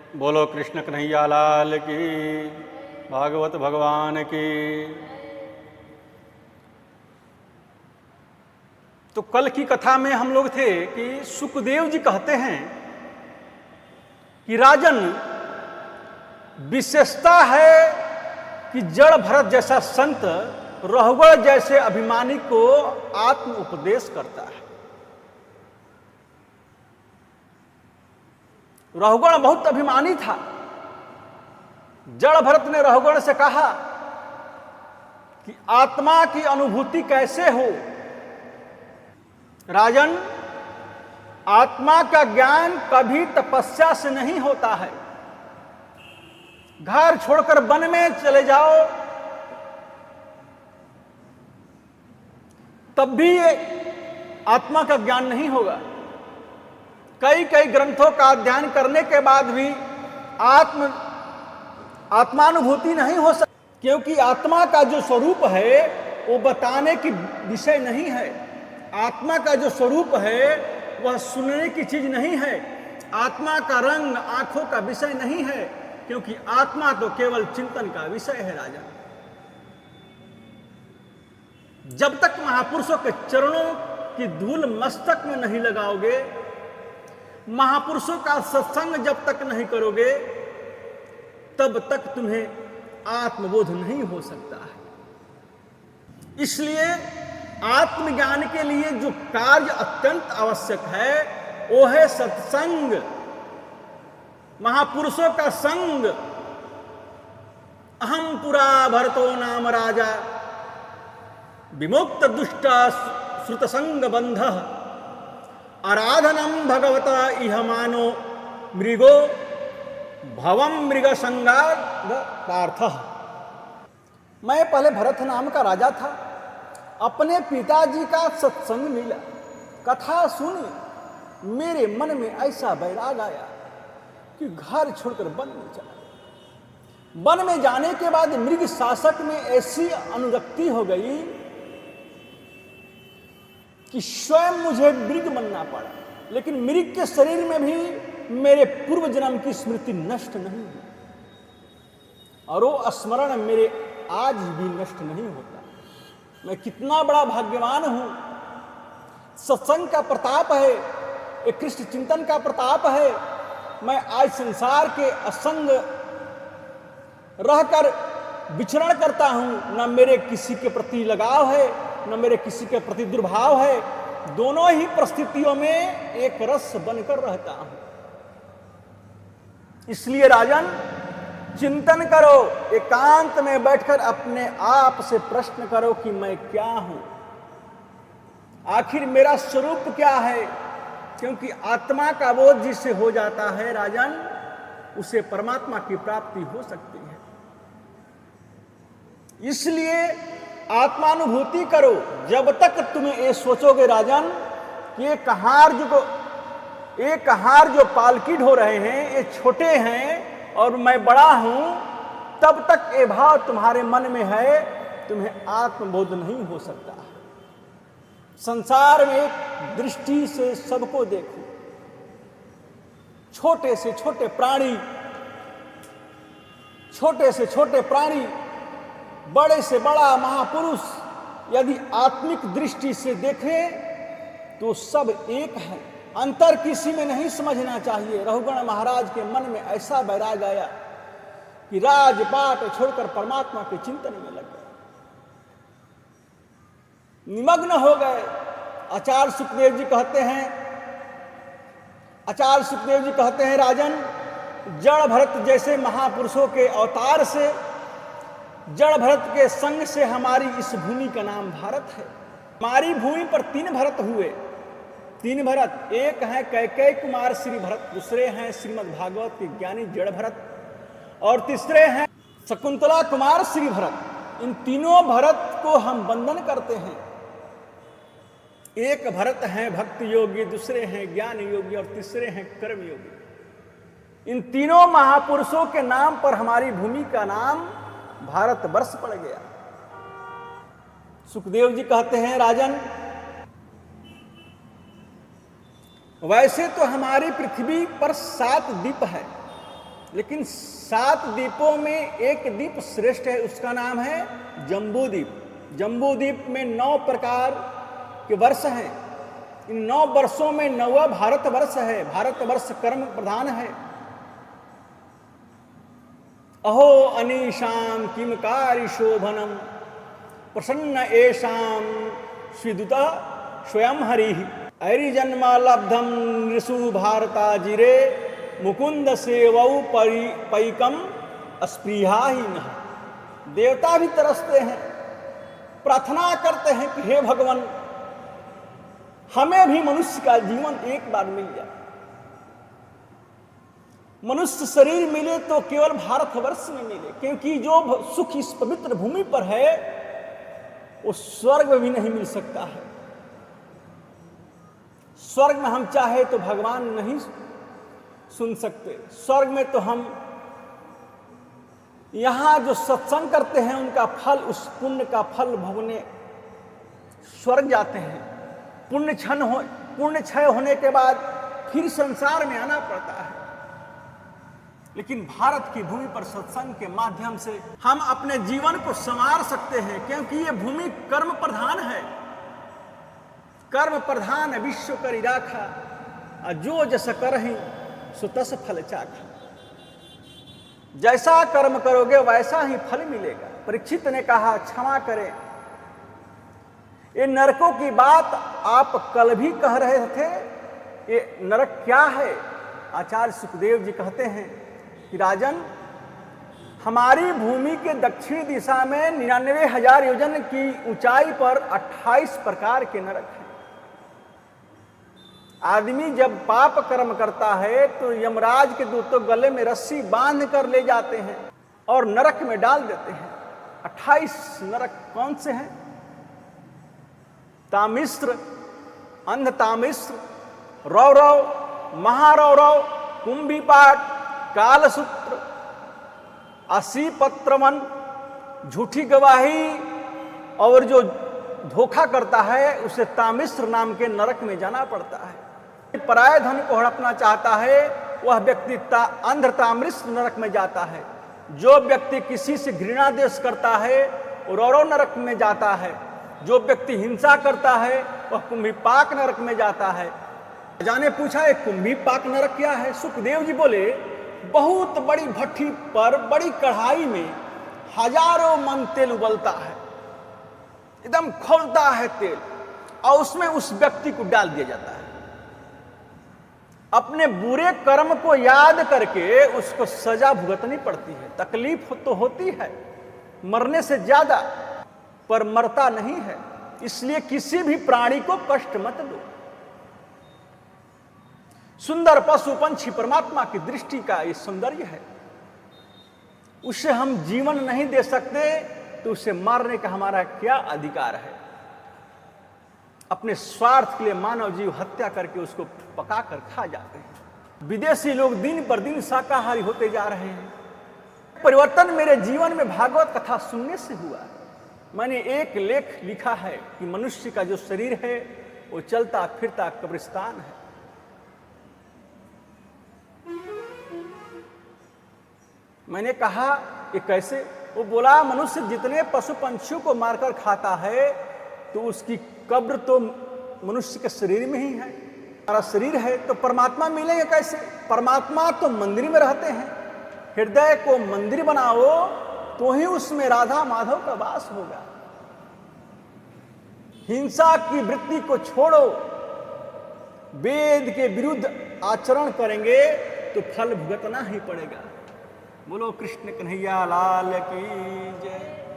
बोलो कृष्ण कन्हैया लाल की, भागवत भगवान की। तो कल की कथा में हम लोग थे कि सुखदेव जी कहते हैं कि राजन, विशेषता है कि जड़ भरत जैसा संत रहुगण जैसे अभिमानी को आत्म उपदेश करता है। रहुगण बहुत अभिमानी था। जड़ भरत ने रहुगण से कहा कि आत्मा की अनुभूति कैसे हो। राजन, आत्मा का ज्ञान कभी तपस्या से नहीं होता है। घर छोड़कर वन में चले जाओ तब भी आत्मा का ज्ञान नहीं होगा। कई कई ग्रंथों का अध्ययन करने के बाद भी आत्मानुभूति नहीं हो सकती, क्योंकि आत्मा का जो स्वरूप है वो बताने की विषय नहीं है। आत्मा का जो स्वरूप है वह सुनने की चीज नहीं है। आत्मा का रंग आंखों का विषय नहीं है, क्योंकि आत्मा तो केवल चिंतन का विषय है। राजा, जब तक महापुरुषों के चरणों की धूल मस्तक में नहीं लगाओगे, महापुरुषों का सत्संग जब तक नहीं करोगे, तब तक तुम्हें आत्मबोध नहीं हो सकता है। इसलिए आत्मज्ञान के लिए जो कार्य अत्यंत आवश्यक है वो है सत्संग, महापुरुषों का संग। अहम पुरा भरतो नाम राजा, विमुक्त दुष्ट श्रुत संग बंध, आराधनम भगवता इह मानो मृगो भवम मृग संगाद पार्थ। मैं पहले भरत नाम का राजा था। अपने पिताजी का सत्संग मिला, कथा सुनी, मेरे मन में ऐसा वैराग आया कि घर छोड़कर वन में चला। वन में जाने के बाद मृग शासक में ऐसी अनुरक्ति हो गई कि स्वयं मुझे मृग बनना पड़ा। लेकिन मृग के शरीर में भी मेरे पूर्व जन्म की स्मृति नष्ट नहीं हुई, और वो स्मरण मेरे आज भी नष्ट नहीं होता। मैं कितना बड़ा भाग्यवान हूं। सत्संग का प्रताप है, एक कृष्ण चिंतन का प्रताप है। मैं आज संसार के असंग रहकर विचरण करता हूं। न मेरे किसी के प्रति लगाव है, न मेरे किसी के प्रति दुर्भाव है। दोनों ही परिस्थितियों में एक रस बनकर रहता हूं। इसलिए राजन, चिंतन करो, एकांत में बैठकर अपने आप से प्रश्न करो कि मैं क्या हूं, आखिर मेरा स्वरूप क्या है। क्योंकि आत्मा का बोध जिससे हो जाता है राजन, उसे परमात्मा की प्राप्ति हो सकती है। इसलिए आत्मानुभूति करो। जब तक तुम्हें ये सोचोगे राजन कि ये कहार जो पालकी ढो रहे हैं ये छोटे हैं और मैं बड़ा हूं, तब तक ये भाव तुम्हारे मन में है, तुम्हें आत्मबोध नहीं हो सकता। संसार में एक दृष्टि से सबको देखो। छोटे से छोटे प्राणी, बड़े से बड़ा महापुरुष यदि आत्मिक दृष्टि से देखें तो सब एक है। अंतर किसी में नहीं समझना चाहिए। रहुगण महाराज के मन में ऐसा वैराग आया कि राजपाट छोड़कर परमात्मा के चिंतन में लग गए, निमग्न हो गए। आचार्य सुखदेव जी कहते हैं राजन, जड़ भरत जैसे महापुरुषों के अवतार से, जड़ भरत के संग से हमारी इस भूमि का नाम भारत है। हमारी भूमि पर 3 भरत हुए। 3 भरत, एक हैं कैकेयी कुमार श्री भरत, दूसरे हैं श्रीमद् भागवत के ज्ञानी जड़ भरत, और तीसरे हैं शकुंतला कुमार श्री भरत। इन तीनों भरत को हम वंदन करते हैं। एक भरत हैं भक्ति योगी, दूसरे हैं ज्ञान योगी, और तीसरे हैं कर्म योगी। इन तीनों महापुरुषों के नाम पर हमारी भूमि का नाम भारत वर्ष पड़ गया। सुखदेव जी कहते हैं राजन, वैसे तो हमारी पृथ्वी पर 7 द्वीप है, लेकिन 7 द्वीपों में एक द्वीप श्रेष्ठ है, उसका नाम है जम्बूद्वीप। जम्बूद्वीप में 9 प्रकार के वर्ष हैं। इन 9 वर्षों में 9वां भारतवर्ष है। भारतवर्ष कर्म प्रधान है। अहो अनीशाम किम कार्य शोभनम प्रसन्न एशाम स्विदुता स्वयं हरि ऐरि जन्मा लब्धम नृषु भारताजिरे मुकुंद सेवौ पैकम अस्पृहा ही न। देवता भी तरसते हैं, प्रार्थना करते हैं कि हे भगवान, हमें भी मनुष्य का जीवन एक बार मिल जाए। मनुष्य शरीर मिले तो केवल भारतवर्ष में मिले, क्योंकि जो सुख इस पवित्र भूमि पर है वो स्वर्ग में भी नहीं मिल सकता है। स्वर्ग में हम चाहे तो भगवान नहीं सुन सकते। स्वर्ग में तो हम यहां जो सत्संग करते हैं उनका फल, उस पुण्य का फल भोगने स्वर्ग जाते हैं। पुण्य क्षय होने के बाद फिर संसार में आना पड़ता है। लेकिन भारत की भूमि पर सत्संग के माध्यम से हम अपने जीवन को संवार सकते हैं, क्योंकि ये भूमि कर्म प्रधान है। कर्म प्रधान विश्व करी राखा, जो जस करहि सो तस फल चाखा। जैसा कर्म करोगे वैसा ही फल मिलेगा। परीक्षित ने कहा, क्षमा करें, ये नरकों की बात आप कल भी कह रहे थे, ये नरक क्या है? आचार्य सुखदेव जी कहते हैं कि राजन, हमारी भूमि के दक्षिण दिशा में 99,000 योजन की ऊंचाई पर 28 प्रकार के नरक हैं। आदमी जब पाप कर्म करता है तो यमराज के दूतों गले में रस्सी बांध कर ले जाते हैं और नरक में डाल देते हैं। 28 नरक कौन से हैं? तामिश्र, अंध तामिश्र, रौरव, महारौरव, कुंभीपाक, कालसूत्र, असीपत्रवन, झूठी गवाही, और जो धोखा करता है उसे तामिश्र नाम के नरक में जाना पड़ता है। पराय धन को हड़पना चाहता है वह व्यक्ति अंध तामिश्र नरक में जाता है। जो व्यक्ति किसी से घृणा द्वेष करता है वो रौरव नरक में जाता है। जो व्यक्ति हिंसा करता है वह कुंभीपाक नरक में जाता है। राजा ने पूछा, एक कुंभीपाक नरक क्या है? सुखदेव जी बोले, बहुत बड़ी भट्ठी पर बड़ी कढ़ाई में हजारों मन तेल उबलता है, एकदम खौलता है तेल, और उसमें उस व्यक्ति को डाल दिया जाता है। अपने बुरे कर्म को याद करके उसको सजा भुगतनी पड़ती है। तकलीफ तो होती है मरने से ज्यादा, पर मरता नहीं है। इसलिए किसी भी प्राणी को कष्ट मत दो। सुंदर पशु पंछी परमात्मा की दृष्टि का ये सौंदर्य है। उसे हम जीवन नहीं दे सकते तो उसे मारने का हमारा क्या अधिकार है? अपने स्वार्थ के लिए मानव जीव हत्या करके उसको पकाकर खा जाते हैं। विदेशी लोग दिन पर दिन शाकाहारी होते जा रहे हैं। परिवर्तन मेरे जीवन में भागवत कथा सुनने से हुआ। मैंने एक लेख लिखा है कि मनुष्य का जो शरीर है वो चलता फिरता कब्रिस्तान है। मैंने कहा ये कैसे? वो बोला, मनुष्य जितने पशु पंछियों को मारकर खाता है तो उसकी कब्र तो मनुष्य के शरीर में ही है। हमारा शरीर है तो परमात्मा मिलेंगे कैसे? परमात्मा तो मंदिर में रहते हैं। हृदय को मंदिर बनाओ तो ही उसमें राधा माधव का वास होगा। हिंसा की वृत्ति को छोड़ो, वेद के विरुद्ध आचरण करेंगे तो फल भुगतना ही पड़ेगा। बोलो कृष्ण कन्हैया लाल की जय।